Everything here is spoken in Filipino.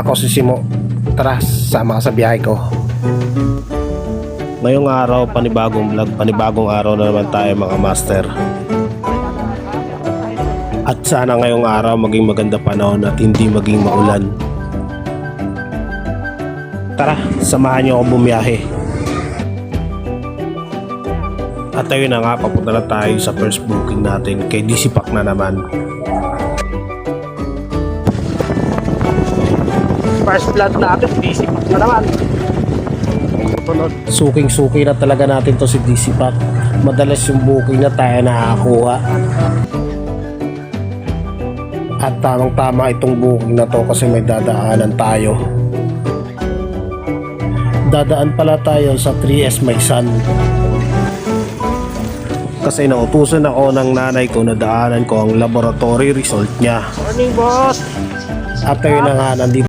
Ako si Simo. Tara, sama ka sa biyahe ko. Ngayong araw, panibagong vlog, panibagong araw na naman tayo mga master. At sana ngayong araw maging maganda panahon at hindi maging maulan. Tara, samahan niyo ako bumiyahe. At ayun na nga, papunta na tayo sa first booking natin kay DC Pack na naman. First vlog natin, DC Pack na naman. Suking-suki na talaga natin to si DC Pack. Madalas yung booking na tayo nakakakuha. At tamang-tama itong booking na to kasi may dadaanan tayo. Dadaan pala tayo sa 3S Maysan. Kasi nautusan ako ng nanay ko na daanan ko ang laboratory result niya. Morning, boss! At ayun na nga, nandito